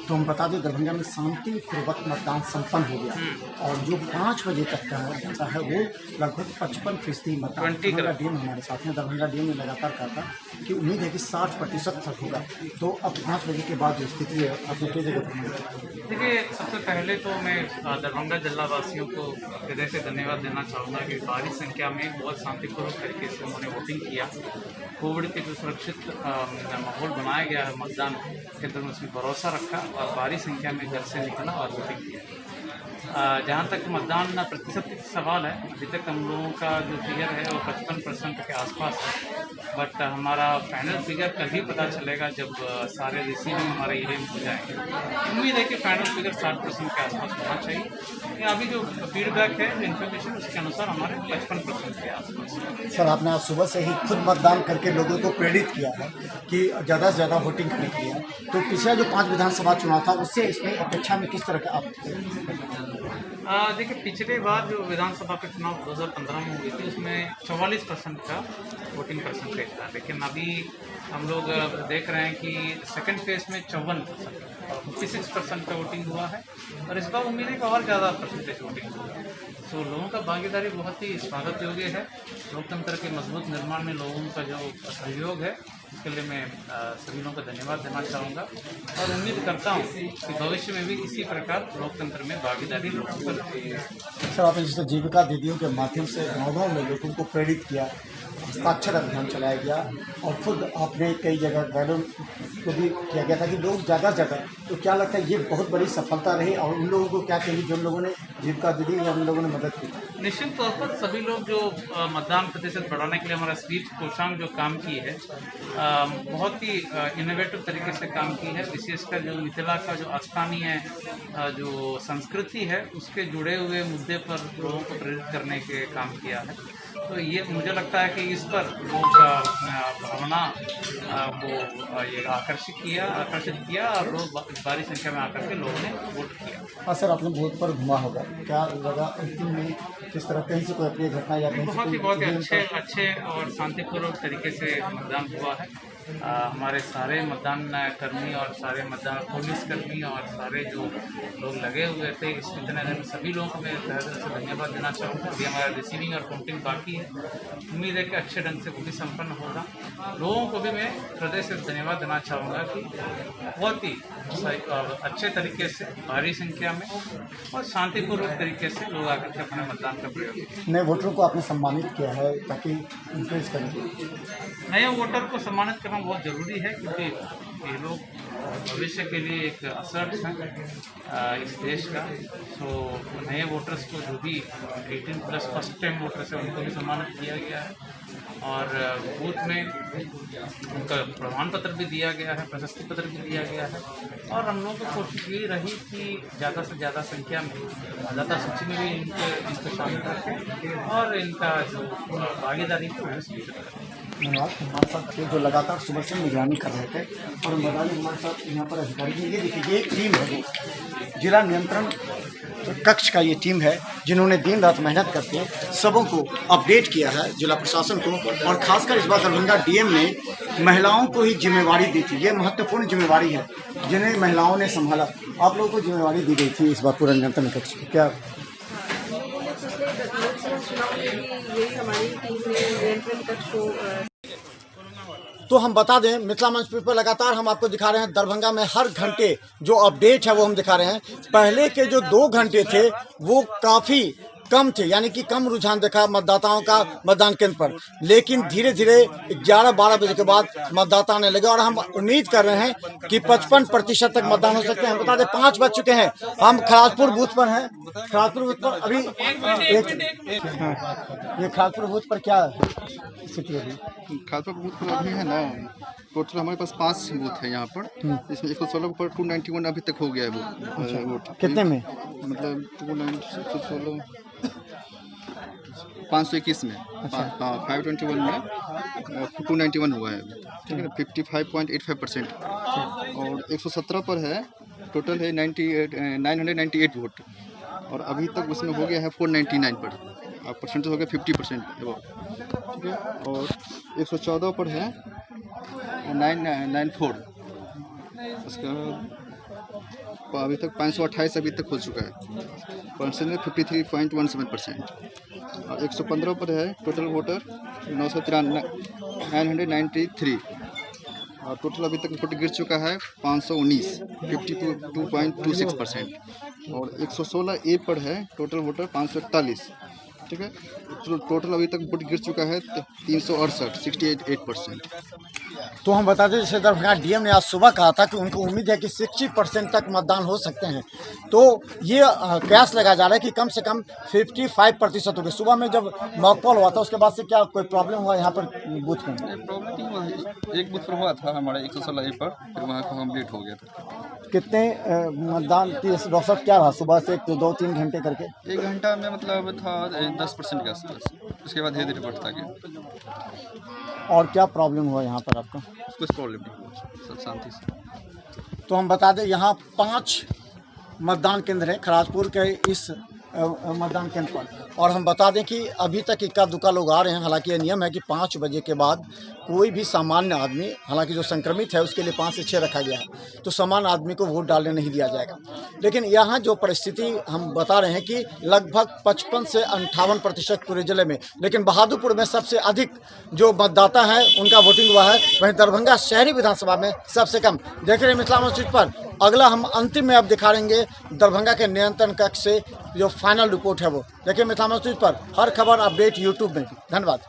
तो हम बता दें दरभंगा में शांतिपूर्वक मतदान संपन्न हो गया और जो 5 बजे तक का होता है वो लगभग 55% मतदान। दरभंगा डीएम हमारे साथ में, दरभंगा डीएम ने लगातार कहा था कि उम्मीद है कि 60% तक होगा। तो अब 5 बजे के बाद जो स्थिति है आपने कई जगह देखिए, सबसे पहले तो मैं दरभंगा जिला वासियों को हृदय से धन्यवाद देना चाहूँगा कि भारी संख्या में बहुत शांतिपूर्वक तरीके से उन्होंने वोटिंग किया। कोविड के जो सुरक्षित माहौल बनाया गया है मतदान केंद्र में, उसमें भरोसा रखा और भारी संख्या में घर से निकला और वोटिंग किया। जहाँ तक मतदान प्रतिशत का सवाल है, अभी तक हम लोगों का जो फिगर है वो 55% के आसपास है, बट हमारा फाइनल फिगर कल ही पता चलेगा जब सारे रिसीविंग हमारे एरिया में हो जाएंगे। उम्मीद है कि फाइनल फिगर 60% के आसपास होना चाहिए। या अभी जो फीडबैक है, इन्फॉर्मेशन, उसके अनुसार हमारे 55% के आसपास। सर, आपने आज सुबह से ही खुद मतदान करके लोगों को प्रेरित किया है कि ज़्यादा से ज़्यादा वोटिंग करने के लिए। तो पिछला जो 5 विधानसभा चुनाव था उससे इसमें अपेक्षा में किस तरह का आप? देखिए, पिछले बार जो विधानसभा के चुनाव 2015 में हुए थे उसमें 44% का वोटिंग परसेंटेज था, लेकिन अभी हम लोग देख रहे हैं कि सेकंड फेज में 54% और 56% का वोटिंग हुआ है और इस बार उम्मीद है कि और ज़्यादा परसेंटेज वोटिंग होगा। तो लोगों का भागीदारी बहुत ही स्वागत योग्य है। लोकतंत्र के मजबूत निर्माण में लोगों का जो सहयोग है उसके लिए मैं सभी लोगों को धन्यवाद देना चाहूँगा और उम्मीद करता हूँ कि भविष्य में भी इसी प्रकार लोकतंत्र में भागीदारी लोगों को रखेगी। सर, आपने जैसे जीविका दीदियों के माध्यम से गाँव में लोगों को प्रेरित किया, हस्ताक्षर अभियान चलाया गया और खुद आपने कई जगह बैनर को भी किया गया था कि लोग ज़्यादा से ज़्यादा, तो क्या लगता है ये बहुत बड़ी सफलता रही और उन लोगों को क्या चाहिए जिन लोगों ने जीविका दीदी या उन लोगों ने मदद की? निश्चित तौर पर सभी लोग जो मतदान प्रतिशत बढ़ाने के लिए हमारा स्वीप कोषांग जो काम की है, बहुत ही इनोवेटिव तरीके से काम की है। विशेषकर जो मिथिला का जो स्थानीय जो संस्कृति है उसके जुड़े हुए मुद्दे पर लोगों को प्रेरित करने के काम किया है। तो ये मुझे लगता है कि इस पर लोग भावना को ये आकर्षित किया और लोग भारी संख्या में आकर के लोगों ने वोट किया। हाँ सर, आपने बूथ पर घुमा होगा, क्या लगा अंतिम में किस तरह कहीं से कोई अप्रिय घटना या कहीं से बहुत ही अच्छे और शांतिपूर्वक तरीके से मतदान हुआ है। हमारे सारे मतदान कर्मी और सारे मतदान पुलिसकर्मी और सारे जो लोग लगे हुए थे इस इतने दिन, सभी लोगों को मैं तहे दिल से धन्यवाद देना चाहूँगा। अभी हमारा रिसीविंग और काउंटिंग बाकी है, उम्मीद है कि अच्छे ढंग से वो भी संपन्न होगा। लोगों को भी मैं हृदय से धन्यवाद देना चाहूँगा कि बहुत ही अच्छे तरीके से भारी संख्या में और शांतिपूर्वक तरीके से लोग आकर के अपने मतदान का प्रयोग किया। नए वोटरों को आपने सम्मानित किया है ताकि इंकरेज करें। नए वोटर को सम्मानित करना बहुत ज़रूरी है क्योंकि ये लोग भविष्य के लिए एक असर्ट हैं इस देश का। तो नए वोटर्स को जो भी 18+ फर्स्ट टाइम वोटर्स है उनको भी सम्मानित किया गया है और बूथ में उनका प्रमाण पत्र भी दिया गया है, प्रशस्ति पत्र भी दिया गया है और हम लोगों की कोशिश यही रही कि ज़्यादा से ज़्यादा संख्या में मतदाता सूची में भी इनको शामिल रखें और इनका जो भागीदारी है सुनिश्चित करें। धन्यवाद। हमारे साथ जो लगातार सुबह से निगरानी कर रहे थे और मैदानी हमारे साथ यहाँ पर अधिकारी हैं। ये देखिए, ये एक टीम है, जिला नियंत्रण कक्ष का ये टीम है जिन्होंने दिन रात मेहनत करके सबों को अपडेट किया है, जिला प्रशासन को, और खासकर इस बार दरभंगा डीएम ने महिलाओं को ही जिम्मेवारी दी थी। ये महत्वपूर्ण जिम्मेवारी है जिन्हें महिलाओं ने संभाला। आप लोगों को जिम्मेवारी दी गई थी इस बार पूरा नियंत्रण कक्ष की, क्या? यही हमारी टीम ने नियंत्रण कक्ष को। तो हम बता दें, मिथिला मंच पर लगातार हम आपको दिखा रहे हैं दरभंगा में हर घंटे जो अपडेट है वो हम दिखा रहे हैं। पहले के जो 2 घंटे थे वो काफ़ी कम थे, यानी कि कम रुझान देखा मतदाताओं का मतदान केंद्र पर, लेकिन धीरे धीरे 11-12 बजे के बाद मतदाता आने लगे और हम उम्मीद कर रहे हैं कि 55% तक मतदान हो सकते हैं। हम बता दें 5 बज चुके हैं, हम खराजपुर बूथ पर हैं। खराजपुर बूथ पर अभी ये खराजपुर बूथ पर क्या स्थिति है? खराजपुर बूथ पर अभी है ना, टोटल हमारे पास 5 बूथ है यहाँ पर, इसमें 116 पर 291 अभी तक हो गया है वोट। कितने में? मतलब 216 521 में। अच्छा। हाँ, 521 में 291 हुआ है, ठीक है ना, 55.85%। और 117 पर है, टोटल है 998 वोट और अभी तक उसमें हो गया है 499 पर, अब परसेंटेज हो गया 50%, ठीक है। और 114 पर है 994, उसका अभी तक 528 अभी तक हो चुका है, परसेंटेज 53.17%। और 115 पर है टोटल वोटर 993 और टोटल अभी तक वोट गिर चुका है 519 52.26%। और 116 ए पर है टोटल वोटर 541, ठीक है। टोटल अभी तक वोट गिर चुका है 368 68%। तो हम बता दें जैसे दरभंगा डीएम ने आज सुबह कहा था कि उनको उम्मीद है कि 60% तक मतदान हो सकते हैं, तो ये कयास लगाया जा रहा है कि कम से कम 55% होगी। सुबह में जब मॉक पोल हुआ था उसके बाद से क्या कोई प्रॉब्लम हुआ यहाँ पर बूथ में? प्रॉब्लम नहीं हुआ, एक बूथ पर हुआ था हमारे 116 ए पर, फिर वहाँ का कंप्लीट हो गया था। कितने मतदान की डॉक्टर साहब क्या रहा सुबह से 2-3 घंटे करके? 1 घंटा में मतलब था 10% के आसपास, उसके बाद धीरे धीरे बढ़ता गया। और क्या प्रॉब्लम हुआ यहाँ पर आपको? कुछ प्रॉब्लम नहीं हुआ, सब शांति से। तो हम बता दें यहाँ 5 मतदान केंद्र हैं खराजपुर के इस मतदान केंद्र पर, और हम बता दें कि अभी तक इक्का दुक्का लोग आ रहे हैं। हालांकि ये नियम है कि 5 बजे के बाद कोई भी सामान्य आदमी, हालांकि जो संक्रमित है उसके लिए 5 से 6 रखा गया है, तो सामान्य आदमी को वोट डालने नहीं दिया जाएगा। लेकिन यहाँ जो परिस्थिति हम बता रहे हैं कि लगभग 55 से 58% पूरे जिले में, लेकिन बहादुरपुर में सबसे अधिक जो मतदाता हैं उनका वोटिंग हुआ है। वहीं दरभंगा शहरी विधानसभा में सबसे कम। देख रहे हैं मिथिला मंच पर। अगला हम अंतिम में अब दिखाएंगे दरभंगा के नियंत्रण कक्ष से जो फाइनल रिपोर्ट है वो। देखिए मिथिला मंच पर हर खबर अपडेट यूट्यूब में भी। धन्यवाद।